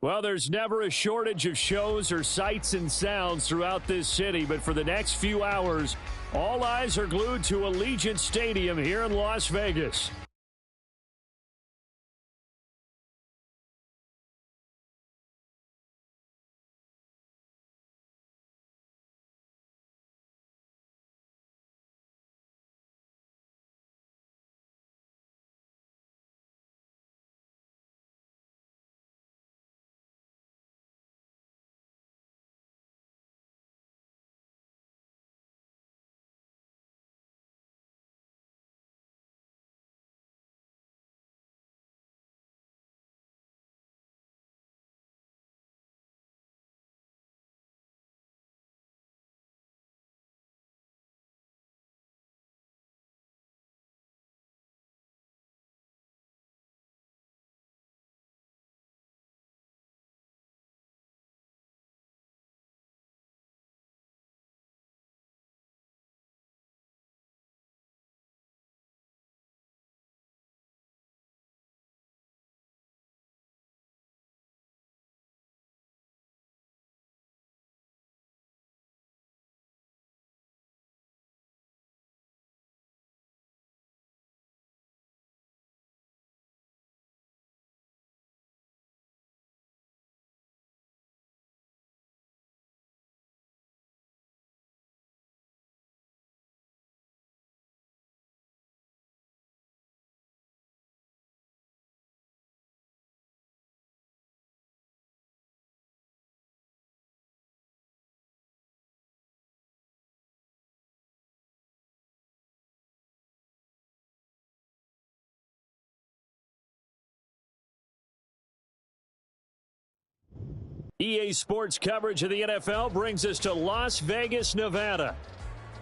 Well, there's never a shortage of shows or sights and sounds throughout this city, but for the next few hours, all eyes are glued to Allegiant Stadium here in Las Vegas. EA Sports coverage of the NFL brings us to Las Vegas, Nevada.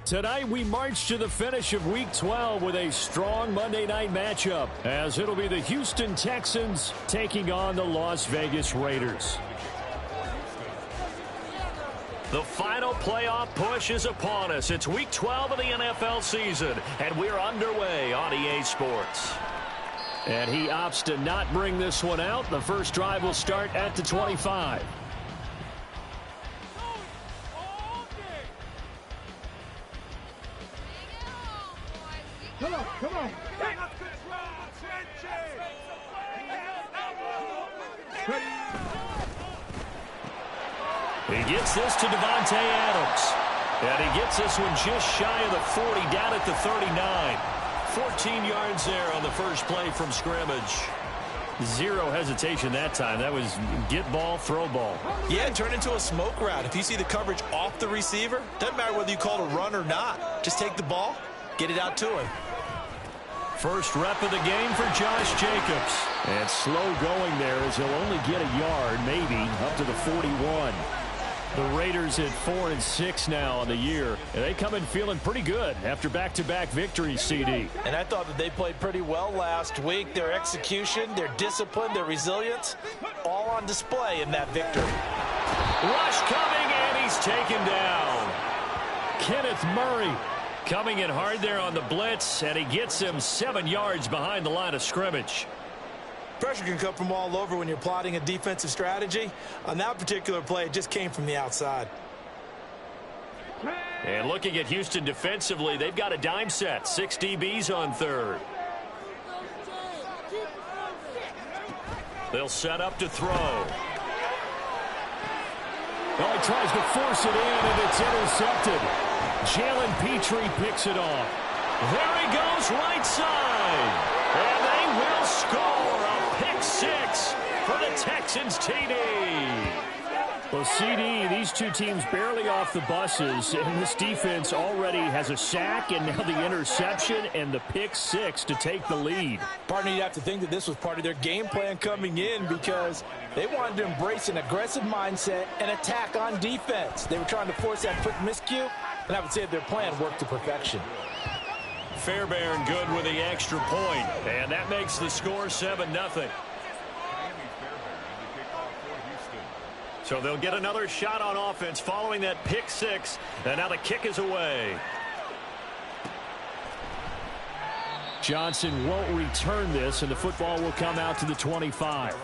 Tonight we march to the finish of Week 12 with a strong Monday night matchup, as it'll be the Houston Texans taking on the Las Vegas Raiders. The final playoff push is upon us. It's Week 12 of the NFL season, and we're underway on EA Sports. And he opts to not bring this one out. The first drive will start at the 25. Come on. He gets this to Devontae Adams. And he gets this one just shy of the 40, down at the 39. 14 yards there on the first play from scrimmage. Zero hesitation that time. That was get ball, throw ball. Yeah, it turned into a smoke route. If you see the coverage off the receiver, doesn't matter whether you call it a run or not. Just take the ball, get it out to him. First rep of the game for Josh Jacobs. And slow going there as he'll only get a yard, maybe, up to the 41. The Raiders at 4-6 now on the year. And they come in feeling pretty good after back-to-back victories, CD. And I thought that they played pretty well last week. Their execution, their discipline, their resilience, all on display in that victory. Rush coming, and he's taken down. Kenneth Murray coming in hard there on the blitz, and he gets him 7 yards behind the line of scrimmage. Pressure can come from all over when you're plotting a defensive strategy. On that particular play, it just came from the outside. And looking at Houston defensively, they've got a dime set. 6 DBs on third. They'll set up to throw. Well, he tries to force it in, and it's intercepted. Jalen Petrie picks it off. There he goes, right side. And they will score a pick six for the Texans TD. Well, CD, these two teams barely off the buses, and this defense already has a sack and now the interception and the pick six to take the lead. Partner, you'd have to think that this was part of their game plan coming in because they wanted to embrace an aggressive mindset and attack on defense. They were trying to force that quick miscue, and I would say that their plan worked to perfection. Fairbairn good with the extra point, and that makes the score 7-0. So they'll get another shot on offense following that pick six, and now the kick is away. Johnson won't return this, and the football will come out to the 25.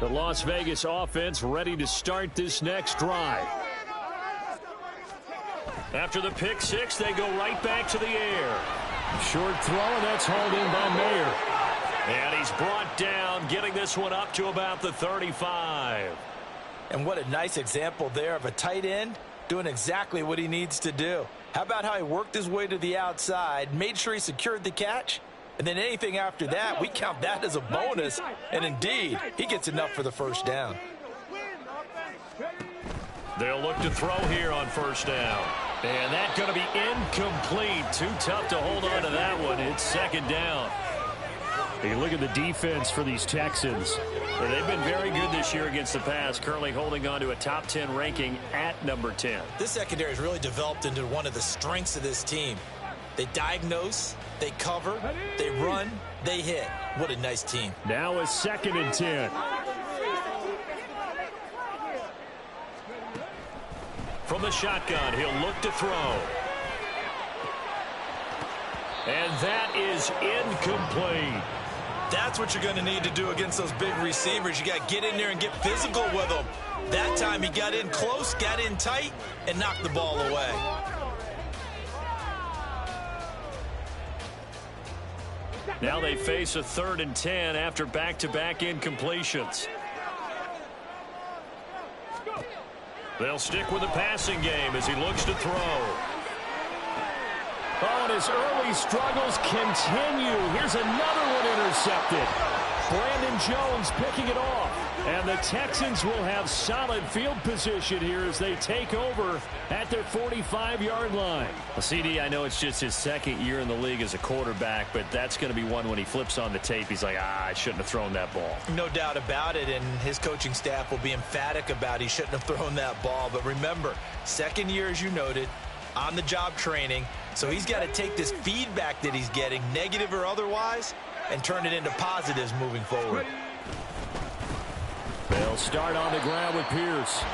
The Las Vegas offense ready to start this next drive. After the pick six, they go right back to the air. Short throw, and that's hauled in by Mayer. And he's brought down, getting this one up to about the 35. And what a nice example there of a tight end doing exactly what he needs to do. How about how he worked his way to the outside, made sure he secured the catch, and then anything after that, we count that as a bonus. And indeed, he gets enough for the first down. They'll look to throw here on first down. And that's going to be incomplete. Too tough to hold on to that one. It's second down. You look at the defense for these Texans. They've been very good this year against the pass, currently holding on to a top 10 ranking at number 10. This secondary has really developed into one of the strengths of this team. They diagnose, they cover, they run, they hit. What a nice team. Now a 2nd and 10. From the shotgun, he'll look to throw. And that is incomplete. That's what you're going to need to do against those big receivers. You got to get in there and get physical with them. That time he got in close, got in tight, and knocked the ball away. Now they face a 3rd and 10 after back-to-back incompletions. They'll stick with the passing game as he looks to throw. Oh, and his early struggles continue. Here's another one intercepted. Brandon Jones picking it off. And the Texans will have solid field position here as they take over at their 45-yard line. Well, CD, I know it's just his 2nd year in the league as a quarterback, but that's going to be one when he flips on the tape. He's like, I shouldn't have thrown that ball. No doubt about it, and his coaching staff will be emphatic about he shouldn't have thrown that ball. But remember, 2nd year, as you noted, on-the-job training. So he's got to take this feedback that he's getting, negative or otherwise, and turn it into positives moving forward. They'll start on the ground with Pierce.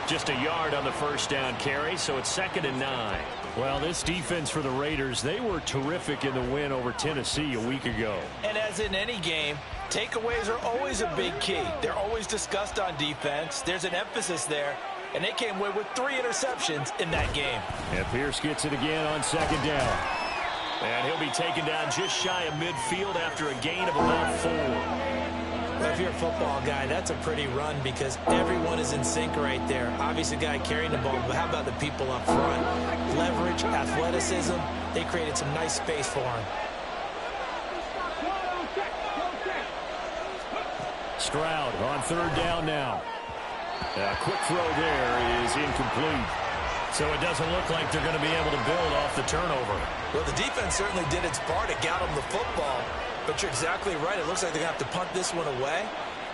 Just a yard on the first down carry, so it's 2nd and 9. Well, this defense for the Raiders, they were terrific in the win over Tennessee a week ago. And as in any game, takeaways are always a big key. They're always discussed on defense. There's an emphasis there. And they came away with 3 interceptions in that game. And Pierce gets it again on 2nd down. And he'll be taken down just shy of midfield after a gain of about 4. Well, if you're a football guy, that's a pretty run because everyone is in sync right there. Obviously, the guy carrying the ball, but how about the people up front? Leverage, athleticism, they created some nice space for him. Stroud on 3rd down now. A quick throw there is incomplete. So it doesn't look like they're going to be able to build off the turnover. Well, the defense certainly did its part. It got them the football. But you're exactly right. It looks like they're going to have to punt this one away.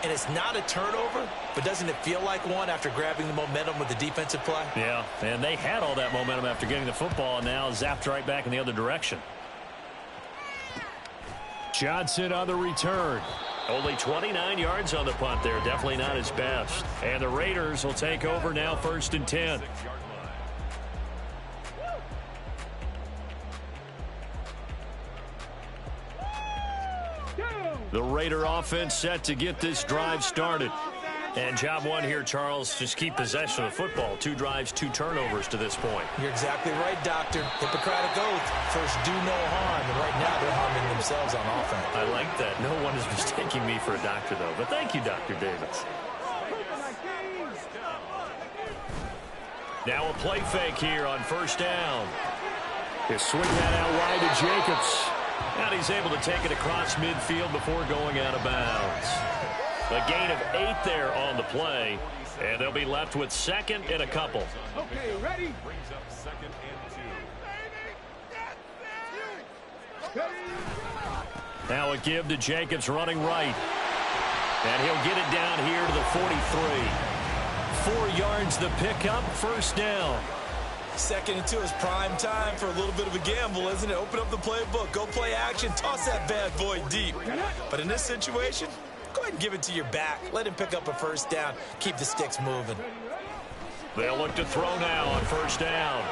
And it's not a turnover, but doesn't it feel like one after grabbing the momentum with the defensive play? Yeah, and they had all that momentum after getting the football, and now zapped right back in the other direction. Johnson on the return. Only 29 yards on the punt there. Definitely not his best. And the Raiders will take over now 1st and 10. The Raider offense set to get this drive started. And job one here, Charles, just keep possession of the football. 2 drives, 2 turnovers to this point. You're exactly right, Doctor. Hippocratic oath. First, do no harm. And right now, they're harming themselves on offense. I like that. No one is mistaking me for a doctor, though. But thank you, Dr. Davis. Now a play fake here on 1st down. He'll swing that out wide to Jacobs. And he's able to take it across midfield before going out of bounds. A gain of 8 there on the play. And they'll be left with 2nd and a couple. Okay, ready? Brings up 2nd and 2. Now a give to Jacobs running right. And he'll get it down here to the 43. 4 yards the pickup, 1st down. 2nd and 2 is prime time for a little bit of a gamble, isn't it? Open up the playbook, go play action, toss that bad boy deep. But in this situation, go ahead and give it to your back. Let him pick up a 1st down. Keep the sticks moving. They'll look to throw now on 1st down.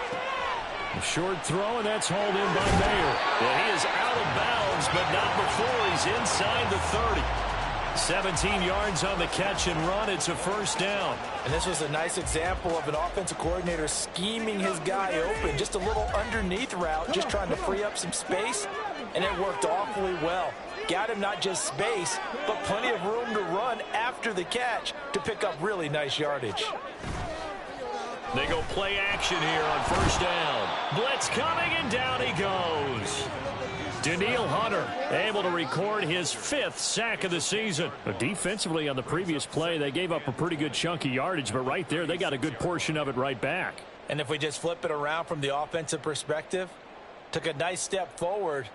A short throw, and that's hauled in by Mayer. Well, he is out of bounds, but not before he's inside the 30. 17 yards on the catch and run. It's a first down. And this was a nice example of an offensive coordinator scheming his guy open. Just a little underneath route, just trying to free up some space, and it worked awfully well. Got him not just space, but plenty of room to run after the catch to pick up really nice yardage. They go play action here on first down. Blitz coming, and down he goes. Danielle Hunter able to record his 5th sack of the season. Defensively on the previous play, they gave up a pretty good chunk of yardage, but right there, they got a good portion of it right back. And if we just flip it around from the offensive perspective, took a nice step forward,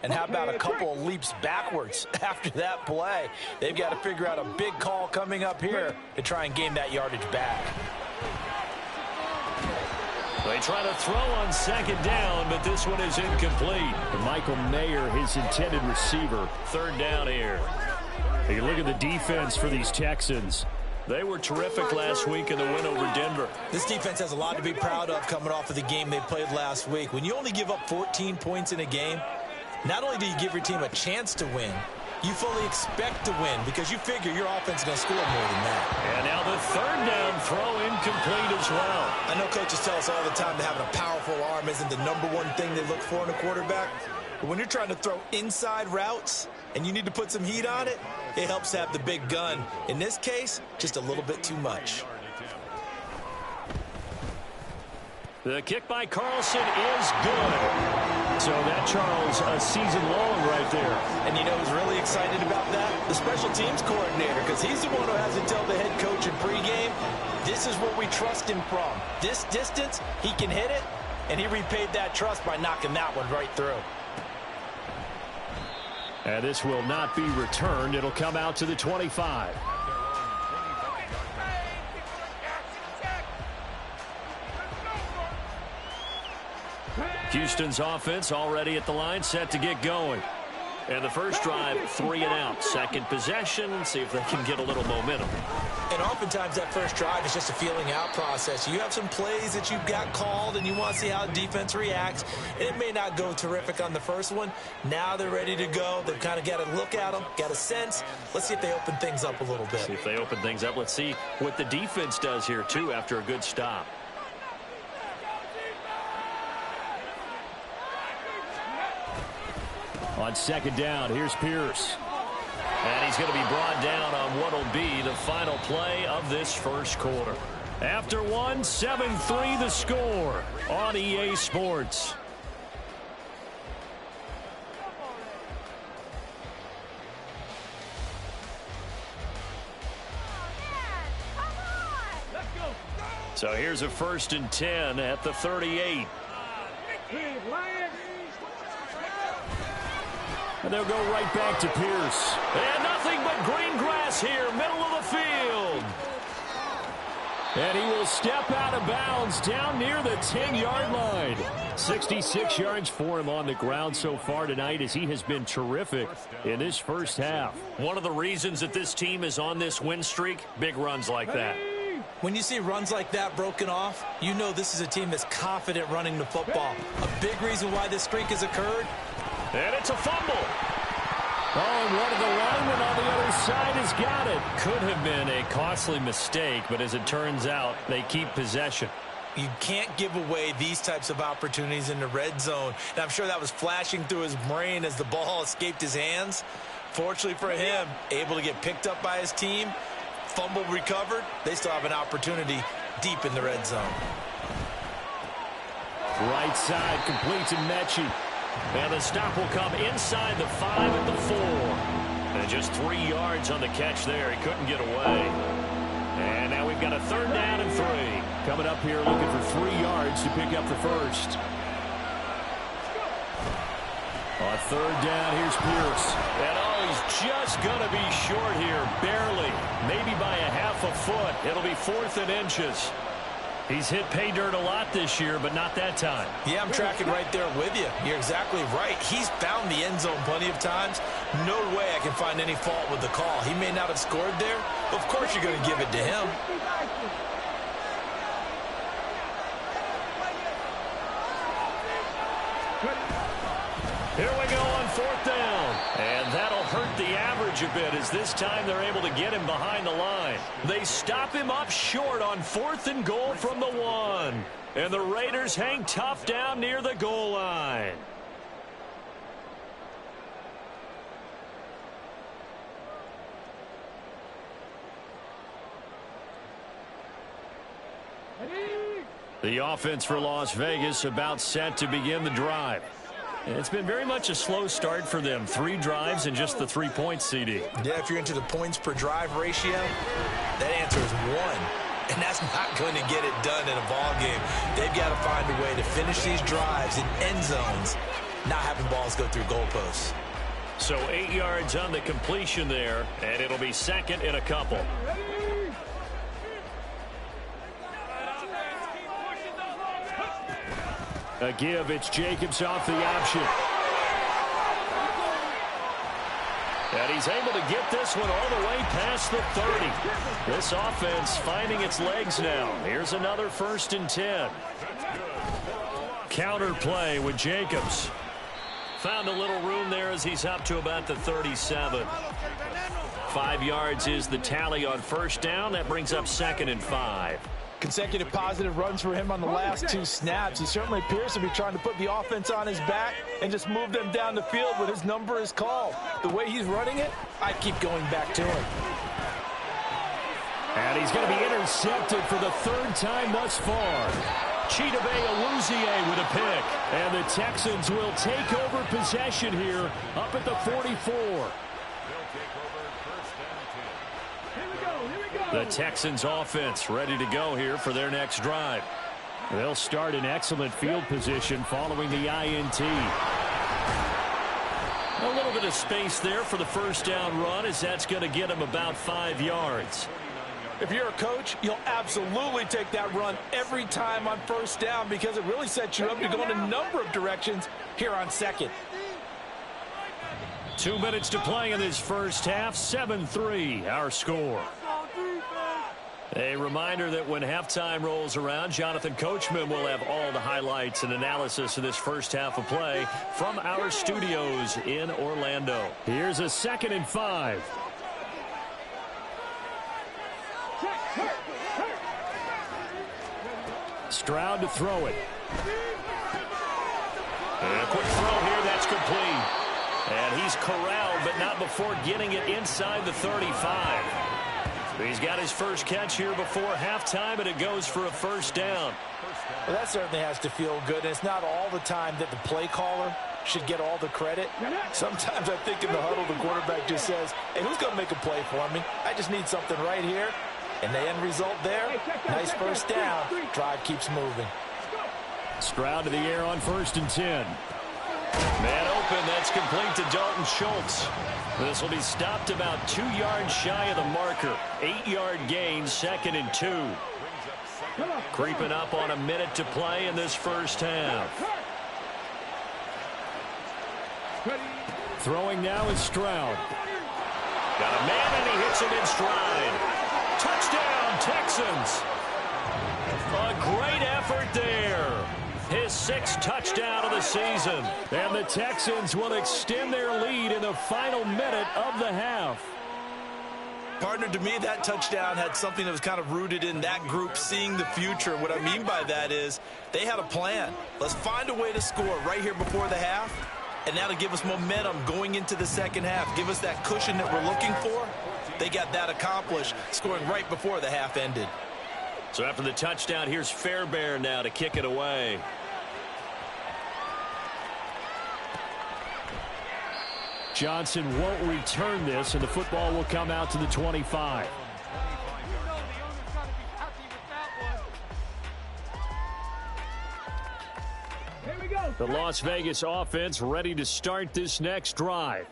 and how about a couple of leaps backwards after that play? They've got to figure out a big call coming up here to try and gain that yardage back. They try to throw on second down, but this one is incomplete. Michael Mayer, his intended receiver. Third down here. You look at the defense for these Texans. They were terrific last week in the win over Denver. This defense has a lot to be proud of coming off of the game they played last week. When you only give up 14 points in a game, not only do you give your team a chance to win, you fully expect to win because you figure your offense is going to score more than that. And now the third down throw incomplete as well. I know coaches tell us all the time that having a powerful arm isn't the #1 thing they look for in a quarterback. But when you're trying to throw inside routes and you need to put some heat on it, it helps to have the big gun. In this case, just a little bit too much. The kick by Carlson is good. So that, Charles, a season long right there. And you know who's really excited about that? The special teams coordinator, because he's the one who has to tell the head coach in pregame, this is what we trust him from. This distance, he can hit it, and he repaid that trust by knocking that one right through. And this will not be returned. It'll come out to the 25. Houston's offense already at the line, set to get going. And the first drive, 3 and out. Second possession, see if they can get a little momentum. And oftentimes that first drive is just a feeling out process. You have some plays that you've got called and you want to see how defense reacts. And it may not go terrific on the first one. Now they're ready to go. They've kind of got to look at them, got a sense. Let's see if they open things up a little bit. See if they open things up. Let's see what the defense does here, too, after a good stop. On second down, here's Pierce. And he's going to be brought down on what will be the final play of this first quarter. After one, 7-3 the score on EA Sports. So here's a 1st and 10 at the 38. And they'll go right back to Pierce. And nothing but green grass here, middle of the field. And he will step out of bounds down near the 10-yard line. 66 yards for him on the ground so far tonight as he has been terrific in this first half. One of the reasons that this team is on this win streak, big runs like that. When you see runs like that broken off, you know this is a team that's confident running the football. A big reason why this streak has occurred. And it's a fumble. Oh, and one of the linemen on the other side has got it. Could have been a costly mistake, but as it turns out, they keep possession. You can't give away these types of opportunities in the red zone. And I'm sure that was flashing through his brain as the ball escaped his hands. Fortunately for him, able to get picked up by his team, fumble recovered. They still have an opportunity deep in the red zone. Right side completes to Mechie. And the stop will come inside the 5 at the 4. And just 3 yards on the catch there. He couldn't get away. And now we've got a 3rd down and 3. Coming up here looking for 3 yards to pick up the first. On 3rd down, here's Pierce. And oh, he's just going to be short here, barely. Maybe by a half a foot. It'll be 4th and inches. He's hit pay dirt a lot this year, but not that time. Yeah, I'm tracking right there with you. You're exactly right. He's found the end zone plenty of times. No way I can find any fault with the call. He may not have scored there, but of course you're going to give it to him. Here we go on 4th down. And that'll hurt the average a bit as this time they're able to get him behind the line. They stop him up short on 4th and goal from the 1. And the Raiders hang tough down near the goal line. The offense for Las Vegas about set to begin the drive. It's been very much a slow start for them. 3 drives and just the 3 points, CD. Yeah, if you're into the points per drive ratio, that answer is 1. And that's not going to get it done in a ball game. They've got to find a way to finish these drives in end zones, not having balls go through goalposts. So 8 yards on the completion there, and it'll be 2nd and a couple. A give, it's Jacobs off the option. And he's able to get this one all the way past the 30. This offense finding its legs now. Here's another 1st and 10. Counter play with Jacobs. Found a little room there as he's up to about the 37. 5 yards is the tally on 1st down. That brings up 2nd and 5. Consecutive positive runs for him on the last 2 snaps. He certainly appears to be trying to put the offense on his back and just move them down the field when his number is called. The way he's running it, I keep going back to him. And he's going to be intercepted for the 3rd time thus far. Chidobe Awuzie with a pick. And the Texans will take over possession here up at the 44. The Texans offense ready to go here for their next drive. They'll start in excellent field position following the INT. A little bit of space there for the 1st down run as that's going to get him about 5 yards. If you're a coach, you'll absolutely take that run every time on 1st down because it really sets you up to go in a number of directions here on 2nd. 2 minutes to play in this first half. 7-3 our score. A reminder that when halftime rolls around, Jonathan Coachman will have all the highlights and analysis of this first half of play from our studios in Orlando. Here's a 2nd and 5. Stroud to throw it. And a quick throw here, that's complete. And he's corralled, but not before getting it inside the 35. He's got his first catch here before halftime, and it goes for a 1st down. Well, that certainly has to feel good. And it's not all the time that the play caller should get all the credit. Sometimes I think in the huddle, the quarterback just says, hey, who's going to make a play for me? I just need something right here. And the end result there, nice 1st down. Drive keeps moving. Stroud to the air on 1st and 10. Man open, that's complete to Dalton Schultz. This will be stopped about 2 yards shy of the marker. 8-yard gain, 2nd and 2. Creeping up on a minute to play in this first half. Throwing now is Stroud. Got a man and he hits him in stride. Touchdown, Texans. A great effort there. His 6th touchdown of the season. And the Texans will extend their lead in the final minute of the half. Partner, to me, that touchdown had something that was kind of rooted in that group seeing the future. What I mean by that is they had a plan. Let's find a way to score right here before the half. And that'll give us momentum going into the 2nd half. Give us that cushion that we're looking for. They got that accomplished, scoring right before the half ended. So after the touchdown, here's Fairbairn now to kick it away. Johnson won't return this, and the football will come out to the 25. The Las Vegas offense ready to start this next drive.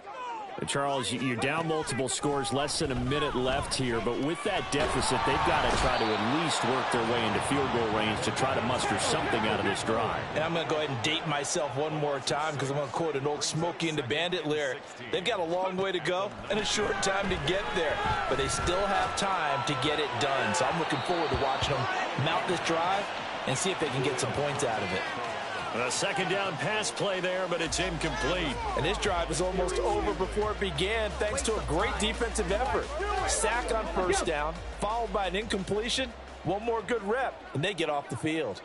Charles, you're down multiple scores, less than a minute left here, but with that deficit, they've got to try to at least work their way into field goal range to try to muster something out of this drive. And I'm going to go ahead and date myself one more time because I'm going to quote an old Smokey and the Bandit lyric. They've got a long way to go and a short time to get there, but they still have time to get it done. So I'm looking forward to watching them mount this drive and see if they can get some points out of it. A second down pass play there, but it's incomplete. And this drive is almost over before it began thanks to a great defensive effort. Sack on first down, followed by an incompletion. One more good rep, and they get off the field.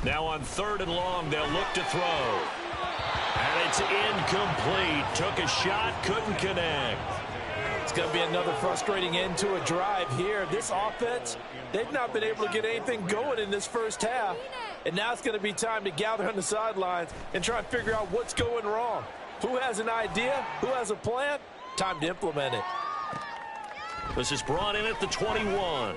Now on 3rd and long, they'll look to throw. And it's incomplete. Took a shot, couldn't connect. It's going to be another frustrating end to a drive here. This offense, they've not been able to get anything going in this first half. And now it's going to be time to gather on the sidelines and try and figure out what's going wrong. Who has an idea? Who has a plan? Time to implement it. This is brought in at the 21.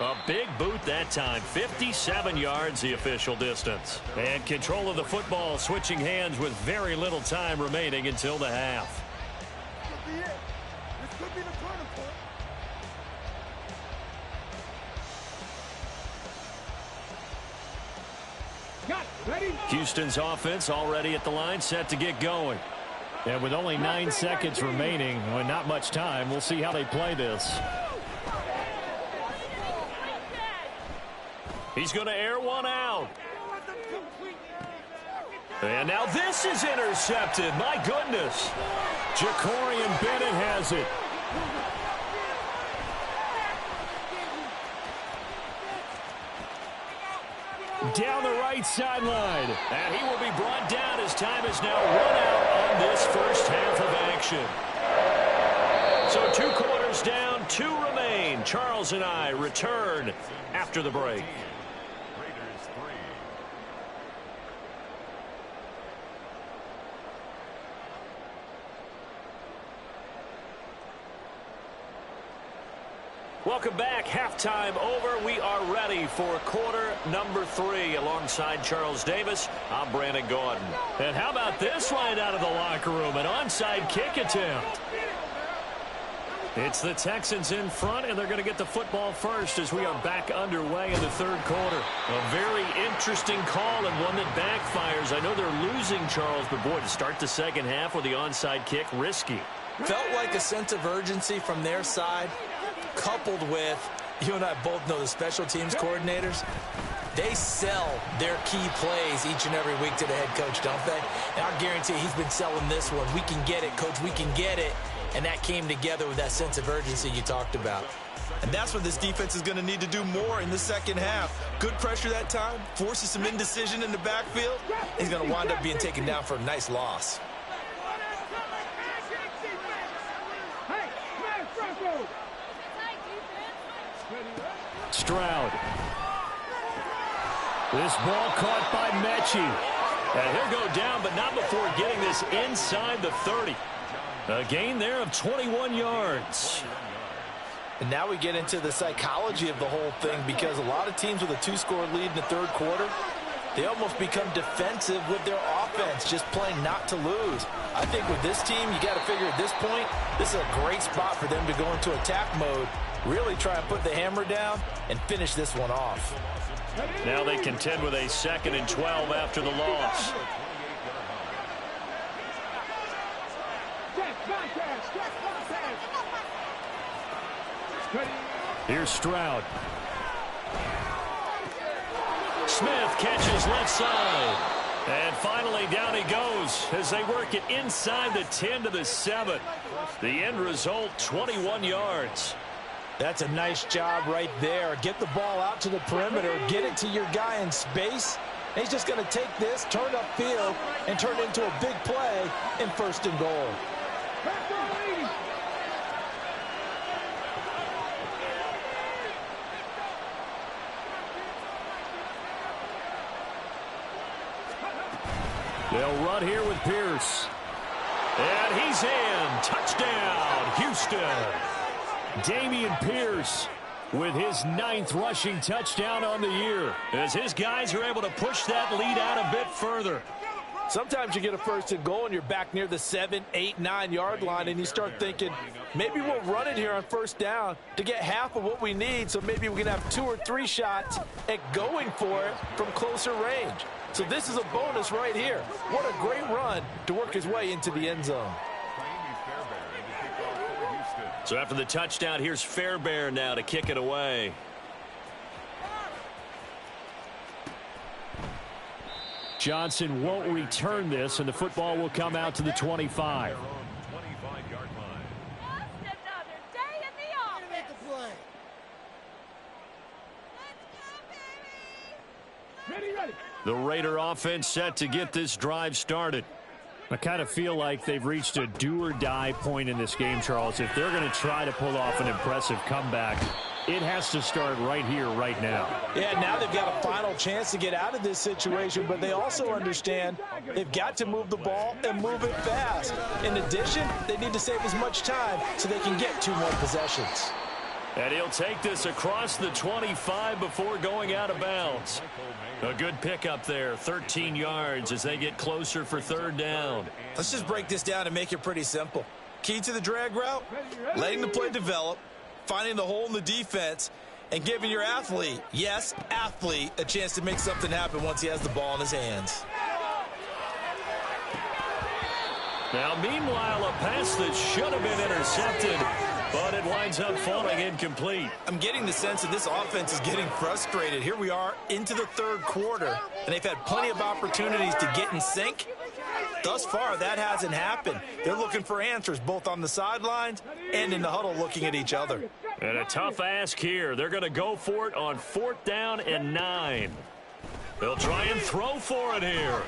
A big boot that time. 57 yards the official distance. And control of the football switching hands with very little time remaining until the half. This could be the turning point. Houston's offense already at the line, set to get going. And with only 9 seconds remaining, and not much time, we'll see how they play this. He's going to air one out. And now this is intercepted. My goodness. Jacorian Bennett has it. Down the right sideline. And he will be brought down as time is now run out on this first half of action. So 2 quarters down, 2 remain. Charles and I return after the break. Raiders 3. Welcome back. Halftime over. We are ready for quarter number 3. Alongside Charles Davis, I'm Brandon Gordon. And how about this right out of the locker room? An onside kick attempt. It's the Texans in front, and they're going to get the football first as we are back underway in the 3rd quarter. A very interesting call and one that backfires. I know they're losing, Charles, but boy, to start the second half with the onside kick, risky. Felt like a sense of urgency from their side, coupled with, you and I both know the special teams coordinators, they sell their key plays each and every week to the head coach, don't they? And I guarantee he's been selling this one. We can get it, coach, we can get it. And that came together with that sense of urgency you talked about. And that's what this defense is going to need to do more in the second half. Good pressure that time, forces some indecision in the backfield. He's going to wind up being taken down for a nice loss. Stroud. This ball caught by Mechie. And he'll go down, but not before getting this inside the 30. A gain there of 21 yards. And now we get into the psychology of the whole thing, because a lot of teams with a 2-score lead in the 3rd quarter, they almost become defensive with their offense, just playing not to lose. I think with this team, you got to figure at this point, this is a great spot for them to go into attack mode, really try and put the hammer down and finish this one off. Now they contend with a 2nd and 12 after the loss. Here's Stroud. Smith catches left side. And finally down he goes as they work it inside the 10 to the 7. The end result, 21 yards. That's a nice job right there. Get the ball out to the perimeter, get it to your guy in space. And he's just going to take this, turn upfield, and turn it into a big play in 1st and goal. They'll run here with Pierce. And he's in. Touchdown, Houston. Dameon Pierce with his 9th rushing touchdown on the year, as his guys are able to push that lead out a bit further. Sometimes you get a 1st and goal and you're back near the 7, 8, 9-yard line, and you start thinking, maybe we'll run it here on 1st down to get half of what we need, so maybe we can have 2 or 3 shots at going for it from closer range. So this is a bonus right here. What a great run to work his way into the end zone. So after the touchdown, here's Fairbairn now to kick it away. Johnson won't return this, and the football will come out to the 25. The Raider offense set to get this drive started. I kind of feel like they've reached a do-or-die point in this game, Charles. If they're going to try to pull off an impressive comeback, it has to start right here, right now. Yeah, now they've got a final chance to get out of this situation, but they also understand they've got to move the ball and move it fast. In addition, they need to save as much time so they can get 2 more possessions. And he'll take this across the 25 before going out of bounds. A good pickup there, 13 yards as they get closer for 3rd down. Let's just break this down and make it pretty simple. Key to the drag route, letting the play develop, finding the hole in the defense, and giving your athlete, yes, athlete, a chance to make something happen once he has the ball in his hands. Now, meanwhile, a pass that should have been intercepted, but it winds up falling incomplete. I'm getting the sense that this offense is getting frustrated. Here we are into the 3rd quarter, and they've had plenty of opportunities to get in sync. Thus far, that hasn't happened. They're looking for answers both on the sidelines and in the huddle looking at each other. And a tough ask here. They're going to go for it on 4th down and 9. They'll try and throw for it here.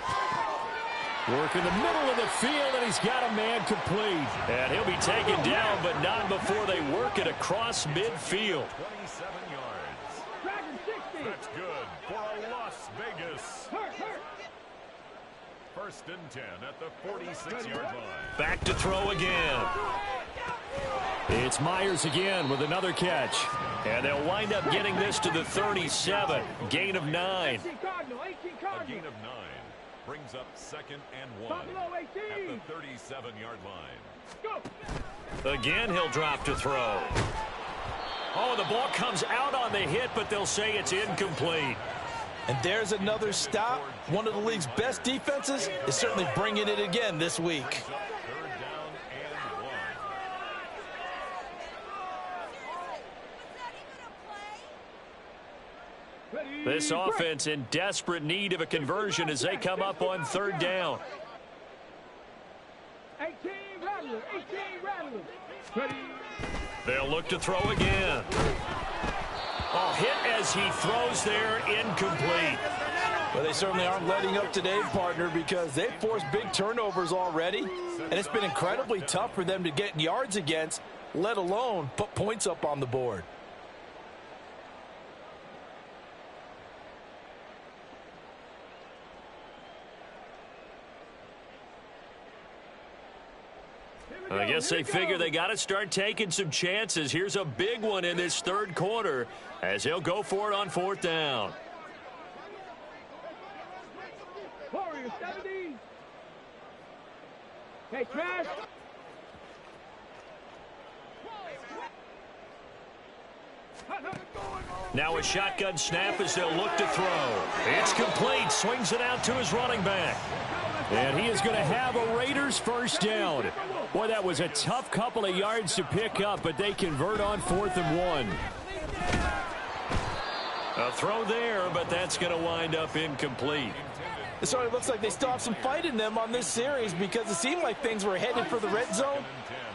Work in the middle of the field, and he's got a man complete. And he'll be taken down, but not before they work it across midfield. 27 yards. That's good for a Las Vegas. 1st and 10 at the 46-yard line. Back to throw again. It's Myers again with another catch. And they'll wind up getting this to the 37. Gain of 9. A gain of 9 brings up 2nd and 1 at the 37-yard line. Again, he'll drop to throw. Oh, the ball comes out on the hit, but they'll say it's incomplete. And there's another stop. One of the league's best defenses is certainly bringing it again this week. 3rd down and 1. This offense in desperate need of a conversion as they come up on 3rd down. 18 Rattlers. They'll look to throw again. Oh, hit as he throws there, incomplete. Well, they certainly aren't letting up today, partner, because they've forced big turnovers already, and it's been incredibly tough for them to get yards against, let alone put points up on the board. I guess they figure they got to start taking some chances. Here's a big one in this 3rd quarter as he'll go for it on 4th down. Warriors 70. Hey, Trash. Now a shotgun snap as they'll look to throw. It's complete. Swings it out to his running back. And he is going to have a Raiders 1st down. Boy, that was a tough couple of yards to pick up, but they convert on 4th and 1. A throw there, but that's going to wind up incomplete. It sort of looks like they still have some fight in them on this series because it seemed like things were headed for the red zone.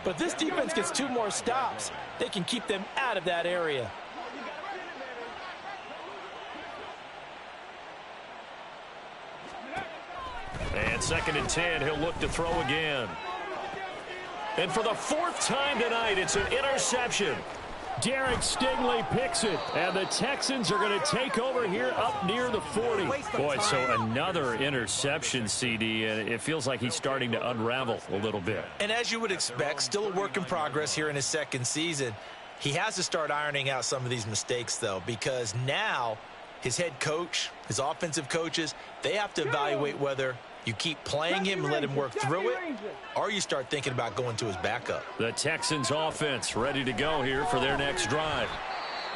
But this defense gets 2 more stops. They can keep them out of that area. And 2nd and 10, he'll look to throw again. And for the 4th time tonight, it's an interception. Derek Stingley picks it, and the Texans are going to take over here up near the 40. Boy, so another interception, CD, and it feels like he's starting to unravel a little bit. And as you would expect, still a work in progress here in his 2nd season. He has to start ironing out some of these mistakes, though, because now his head coach, his offensive coaches, they have to evaluate whether you keep playing him and let him work through it, or you start thinking about going to his backup. The Texans offense ready to go here for their next drive.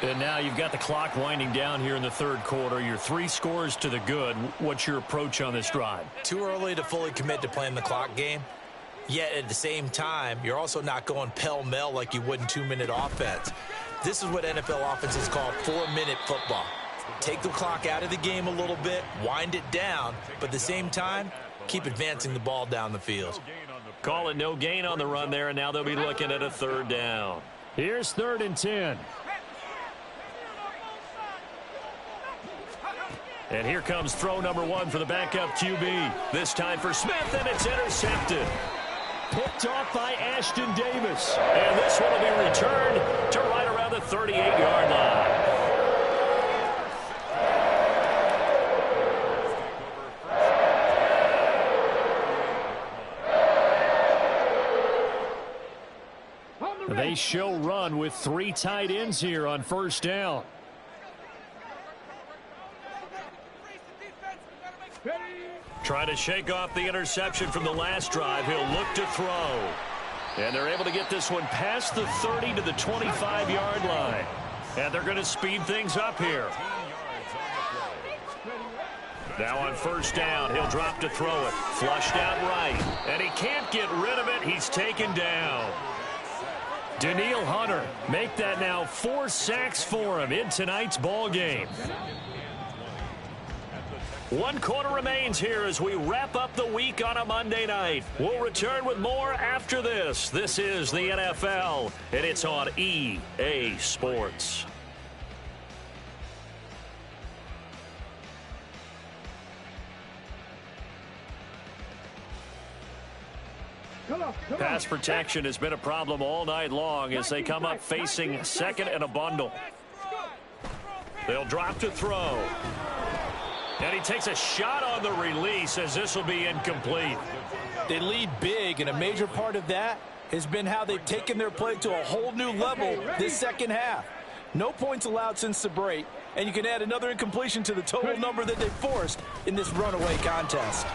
And now you've got the clock winding down here in the 3rd quarter. You're 3 scores to the good. What's your approach on this drive? Too early to fully commit to playing the clock game. Yet at the same time, you're also not going pell-mell like you would in 2-minute offense. This is what NFL offenses call 4-minute football. take the clock out of the game a little bit, wind it down, but at the same time, keep advancing the ball down the field. Call it no gain on the run there, and now they'll be looking at a third down. Here's 3rd and 10. And here comes throw number 1 for the backup QB. This time for Smith, and it's intercepted. Picked off by Ashton Davis. And this one will be returned to right around the 38-yard line. They show run with 3 tight ends here on 1st down. Trying to shake off the interception from the last drive. He'll look to throw. And they're able to get this one past the 30 to the 25-yard line. And they're going to speed things up here. Now on 1st down, he'll drop to throw it. Flushed out right. And he can't get rid of it. He's taken down. Daniil Hunter, make that now 4 sacks for him in tonight's ball game. 1 quarter remains here as we wrap up the week on a Monday night. We'll return with more after this. This is the NFL, and it's on EA Sports. Pass protection has been a problem all night long as they come up facing 2nd and a bundle. They'll drop to throw. And he takes a shot on the release as this will be incomplete. They lead big, and a major part of that has been how they've taken their play to a whole new level this second half. No points allowed since the break, and you can add another incompletion to the total number that they forced in this runaway contest.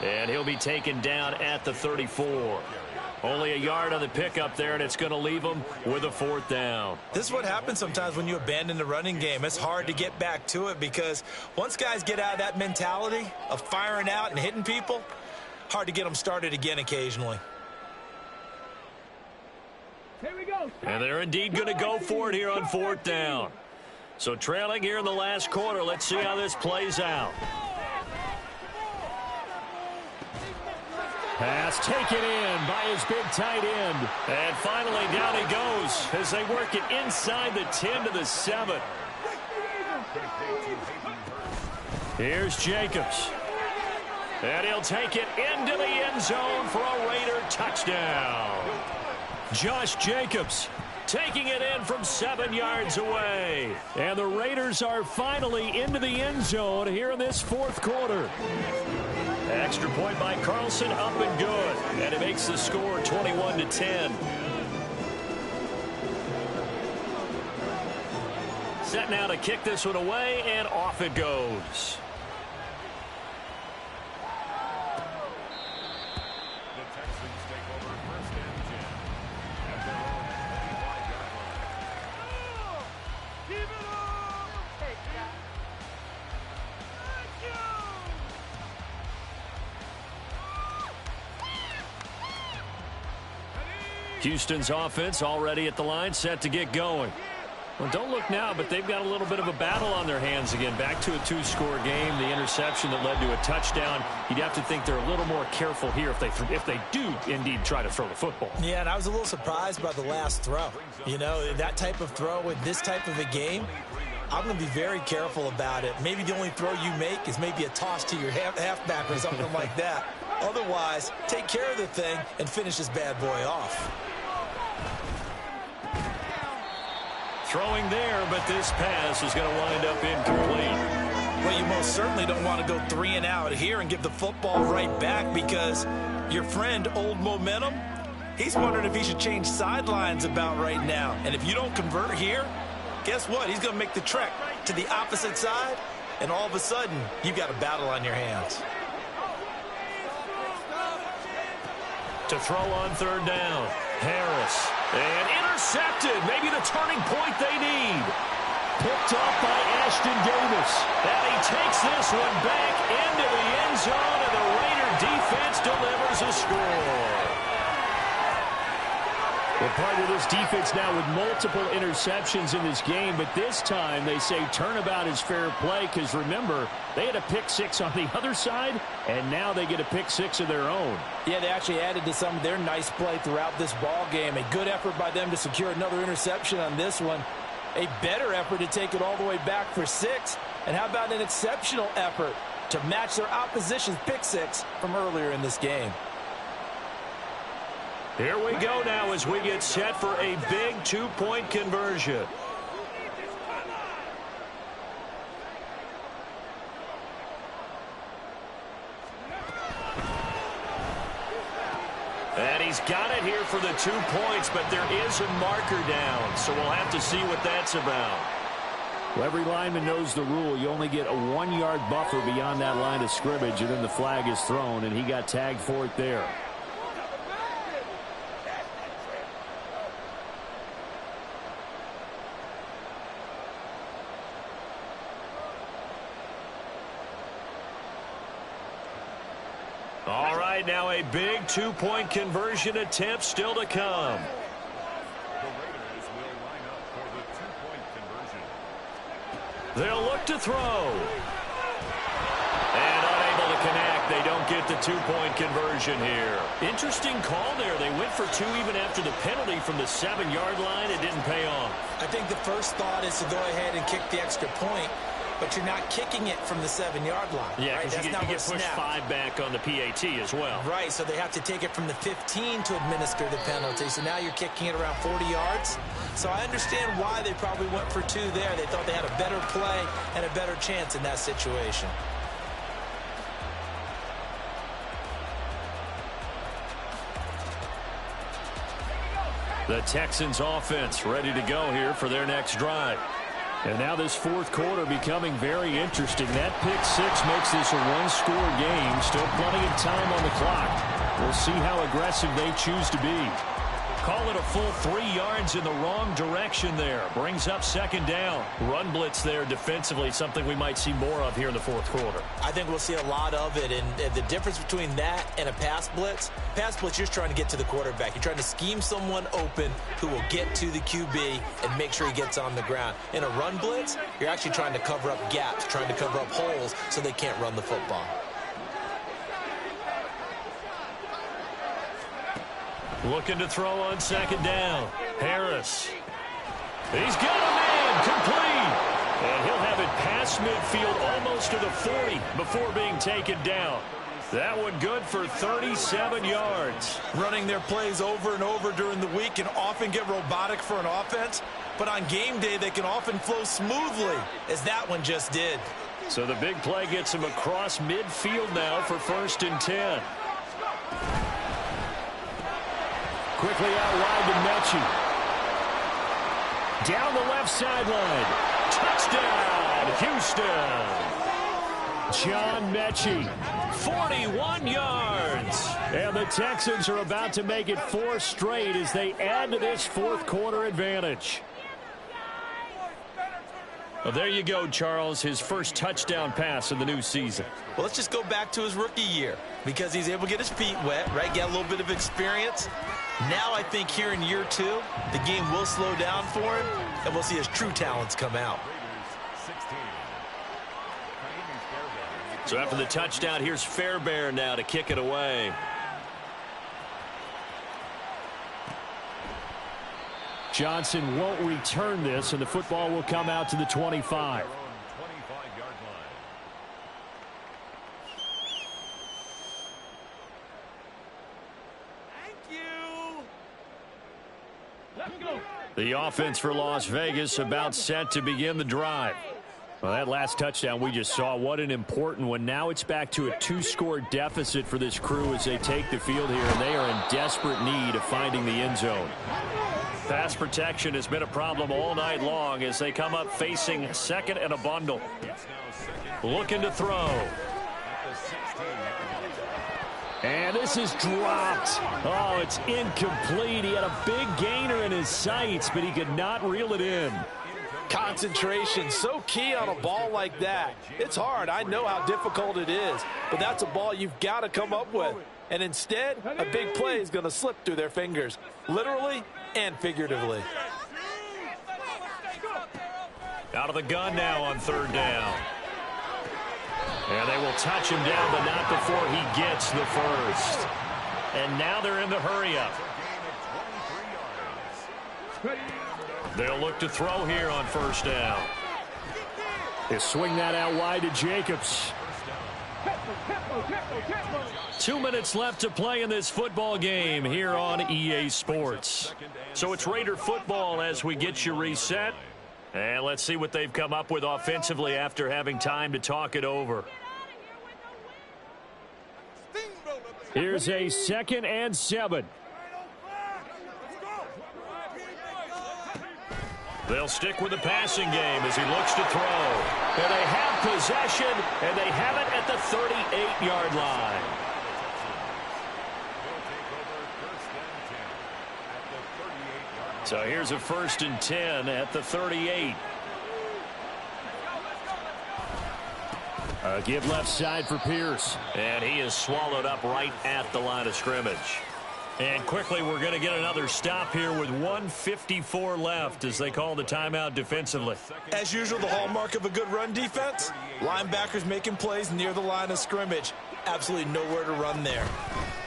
And he'll be taken down at the 34. Only a yard on the pickup there, and it's going to leave them with a 4th down. This is what happens sometimes when you abandon the running game. It's hard to get back to it because once guys get out of that mentality of firing out and hitting people, hard to get them started again occasionally. Here we go. And they're indeed going to go for it here on 4th down. So trailing here in the last quarter, let's see how this plays out. Pass taken in by his big tight end. And finally down he goes as they work it inside the 10 to the 7. Here's Jacobs. And he'll take it into the end zone for a Raider touchdown. Josh Jacobs taking it in from 7 yards away. And the Raiders are finally into the end zone here in this 4th quarter. Extra point by Carlson, up and good. And it makes the score 21-10. Set now to kick this one away, and off it goes. The Texans take over 1st and 10 at their own 25-yard line. Keep it up. Let's go. Houston's offense already at the line, set to get going. Well, don't look now, but they've got a little bit of a battle on their hands again. Back to a 2-score game. The interception that led to a touchdown. You'd have to think they're a little more careful here if they do indeed try to throw the football. Yeah, and I was a little surprised by the last throw. You know, that type of throw with this type of a game, I'm going to be very careful about it. Maybe the only throw you make is maybe a toss to your halfback or something like that. Otherwise, take care of the thing and finish this bad boy off. Throwing there, but this pass is going to wind up incomplete. Well, you most certainly don't want to go 3 and out here and give the football right back because your friend, Old Momentum, he's wondering if he should change sidelines about right now. And if you don't convert here, guess what? He's going to make the trek to the opposite side, and all of a sudden, you've got a battle on your hands. To throw on 3rd down, Harris. And intercepted, maybe the turning point they need. Picked off by Ashton Davis. And he takes this one back into the end zone, and the Raider defense delivers a score. Well, partner, this defense now with multiple interceptions in this game, but this time they say turnabout is fair play because, remember, they had a pick six on the other side, and now they get a pick six of their own. Yeah, they actually added to some of their nice play throughout this ball game. A good effort by them to secure another interception on this one. A better effort to take it all the way back for 6. And how about an exceptional effort to match their opposition's pick six from earlier in this game? Here we go now as we get set for a big 2-point conversion. And he's got it here for the 2 points, but there is a marker down, so we'll have to see what that's about. Well, every lineman knows the rule. You only get a 1-yard buffer beyond that line of scrimmage, and then the flag is thrown, and he got tagged for it there. All right, now a big 2-point conversion attempt still to come. The Raiders will line up for the 2-point conversion. They'll look to throw. And unable to connect. They don't get the 2-point conversion here. Interesting call there. They went for 2 even after the penalty from the 7-yard line. It didn't pay off. I think the first thought is to go ahead and kick the extra point, but you're not kicking it from the 7-yard line. Yeah, right? because you get pushed 5 back on the PAT as well. Right, so they have to take it from the 15 to administer the penalty. So now you're kicking it around 40 yards. So I understand why they probably went for 2 there. They thought they had a better play and a better chance in that situation. The Texans offense ready to go here for their next drive. And now this fourth quarter becoming very interesting. That pick six makes this a one-score game. Still plenty of time on the clock. We'll see how aggressive they choose to be. Call it a full 3 yards in the wrong direction there. Brings up second down. Run blitz there defensively, something we might see more of here in the fourth quarter. I think we'll see a lot of it, and the difference between that and a pass blitz, you're just trying to get to the quarterback. You're trying to scheme someone open who will get to the QB and make sure he gets on the ground. In a run blitz, you're actually trying to cover up gaps, trying to cover up holes so they can't run the football. Looking to throw on second down. Harris. He's got a man complete. And he'll have it past midfield almost to the 40 before being taken down. That one good for 37 yards. Running their plays over and over during the week can often get robotic for an offense, but on game day they can often flow smoothly, as that one just did. So the big play gets him across midfield now for 1st and 10. Quickly out wide to Mechie. Down the left sideline. Touchdown, Houston. John Mechie, 41 yards. And the Texans are about to make it 4 straight as they add to this fourth quarter advantage. Well, there you go, Charles, his first touchdown pass of the new season. Well, let's just go back to his rookie year because he's able to get his feet wet, right? Get a little bit of experience. Now I think here in year 2, the game will slow down for him, and we'll see his true talents come out. So after the touchdown, here's Fairbairn now to kick it away. Johnson won't return this, and the football will come out to the 25. The offense for Las Vegas about set to begin the drive. Well, that last touchdown we just saw, what an important one. Now it's back to a 2-score deficit for this crew as they take the field here, and they are in desperate need of finding the end zone. Pass protection has been a problem all night long as they come up facing second and a bundle. Looking to throw. And this is dropped. Oh, it's incomplete. He had a big gainer in his sights, but he could not reel it in. Concentration, so key on a ball like that. It's hard. I know how difficult it is, but that's a ball you've got to come up with. And instead, a big play is going to slip through their fingers, literally and figuratively. Out of the gun now on third down. And they will touch him down, but not before he gets the first. And now they're in the hurry-up. They'll look to throw here on first down. They swing that out wide to Jacobs. 2 minutes left to play in this football game here on EA Sports. So it's Raider football as we get you reset. And let's see what they've come up with offensively after having time to talk it over. Here's a 2nd and 7. They'll stick with the passing game as he looks to throw. And they have possession, and they have it at the 38-yard line. So here's a 1st and 10 at the 38. A give left side for Pierce. And he is swallowed up right at the line of scrimmage. And quickly, we're going to get another stop here with 1:54 left as they call the timeout defensively. As usual, the hallmark of a good run defense, linebackers making plays near the line of scrimmage. Absolutely nowhere to run there.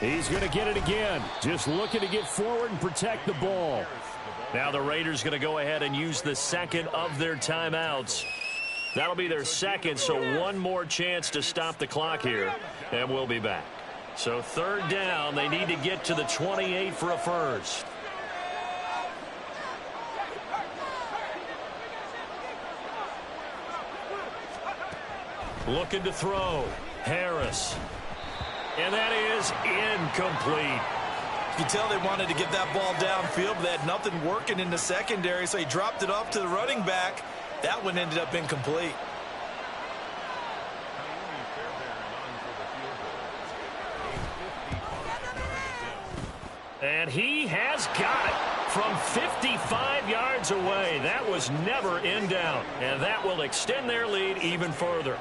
He's going to get it again. Just looking to get forward and protect the ball. Now the Raiders going to go ahead and use the 2nd of their timeouts. That'll be their 2nd, so one more chance to stop the clock here, and we'll be back. So 3rd down, they need to get to the 28 for a first. Looking to throw. Harris. And that is incomplete. You can tell they wanted to get that ball downfield, but they had nothing working in the secondary, so he dropped it off to the running back. That one ended up incomplete. And he has got it from 55 yards away. That was never in doubt, and that will extend their lead even further.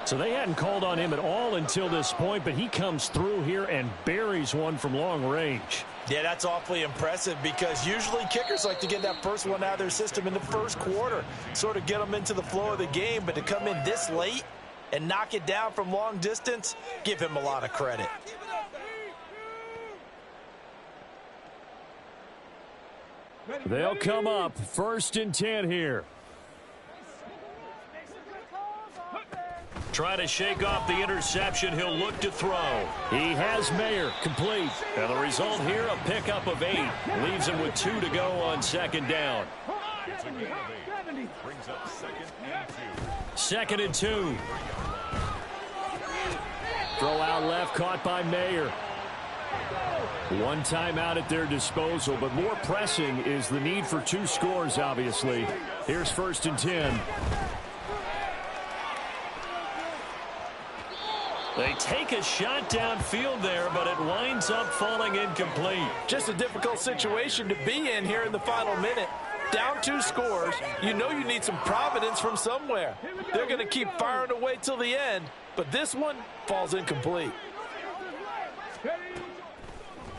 So they hadn't called on him at all until this point, but he comes through here and buries one from long range. Yeah, that's awfully impressive because usually kickers like to get that first one out of their system in the first quarter, sort of get them into the flow of the game, but to come in this late and knock it down from long distance, give him a lot of credit. They'll come up 1st and 10 here. Try to shake off the interception. He'll look to throw. He has Mayer complete. And the result here, a pickup of 8. Leaves him with 2 to go on 2nd down. It's a gain of 8. Brings up 2nd and 2. Throw out left, caught by Mayer. One timeout at their disposal, but more pressing is the need for 2 scores, obviously. Here's 1st and 10. They take a shot downfield there, but it winds up falling incomplete. Just a difficult situation to be in here in the final minute. Down 2 scores, you know you need some providence from somewhere. They're going to keep firing away till the end, but this one falls incomplete.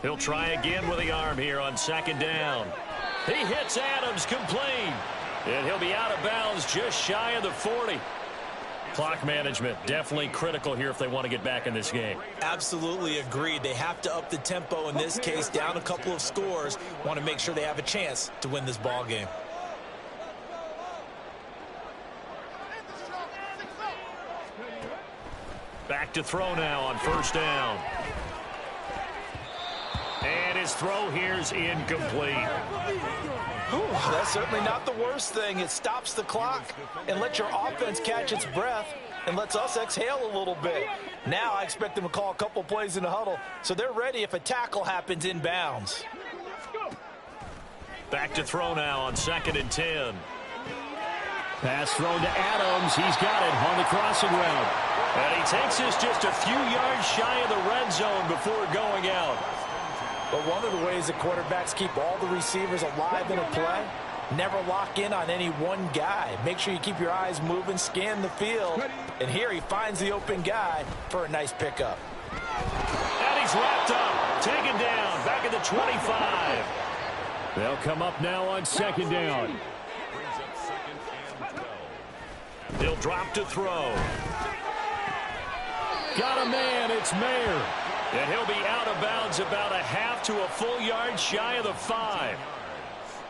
He'll try again with the arm here on 2nd down. He hits Adams complete. And he'll be out of bounds just shy of the 40. Clock management definitely critical here if they want to get back in this game. Absolutely agreed. They have to up the tempo in this case, down a couple of scores. Want to make sure they have a chance to win this ball game. Back to throw now on 1st down. And his throw here's incomplete. That's certainly not the worst thing. It stops the clock and lets your offense catch its breath and lets us exhale a little bit. Now I expect them to call a couple plays in the huddle, so they're ready if a tackle happens in bounds. Back to throw now on 2nd and 10. Pass thrown to Adams. He's got it on the crossing route. And he takes this just a few yards shy of the red zone before going out. But one of the ways that quarterbacks keep all the receivers alive in a play Never lock in on any one guy. Make sure you keep your eyes moving, scan the field. And here he finds the open guy for a nice pickup. And he's wrapped up, taken down, back at the 25. They'll come up now on second down. He'll drop to throw. Got a man, it's Mayer. And he'll be out of bounds about a half to a full yard shy of the 5.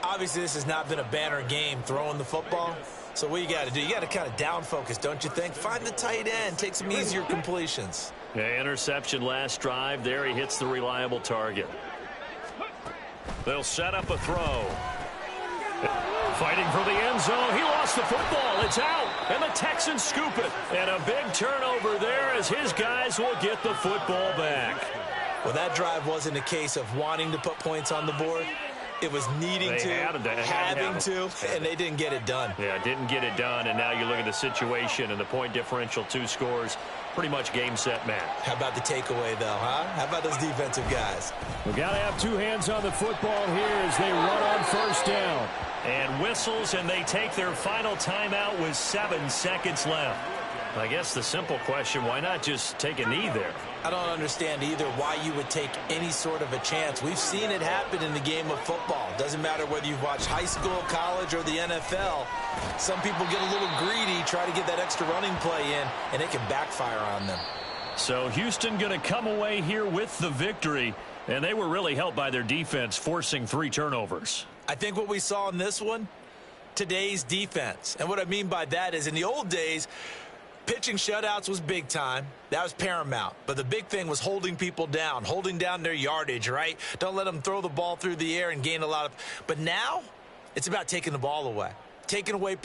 Obviously, this has not been a banner game throwing the football. So what you got to do, you got to kind of down focus, don't you think? Find the tight end, take some easier completions. Yeah, interception last drive. There he hits the reliable target. They'll set up a throw. Fighting for the end zone. He lost the football. It's out. And the Texans scoop it. And a big turnover there as his guys will get the football back. Well, that drive wasn't a case of wanting to put points on the board. It was needing to, having to, and they didn't get it done. Yeah, didn't get it done, and now you look at the situation and the point differential, 2 scores, pretty much game, set, match. How about the takeaway, though, huh? How about those defensive guys? We've got to have 2 hands on the football here as they run on first down. And whistles, and they take their final timeout with 7 seconds left. I guess the simple question, why not just take a knee there? I don't understand either why you would take any sort of a chance. We've seen it happen in the game of football. Doesn't matter whether you've watched high school, college, or the NFL. Some people get a little greedy, try to get that extra running play in, and it can backfire on them. So Houston going to come away here with the victory, and they were really helped by their defense, forcing 3 turnovers. I think what we saw in this one, today's defense. And what I mean by that is in the old days, pitching shutouts was big time. That was paramount. But the big thing was holding people down, holding down their yardage, right? Don't let them throw the ball through the air and gain a lot of. But now it's about taking the ball away, taking away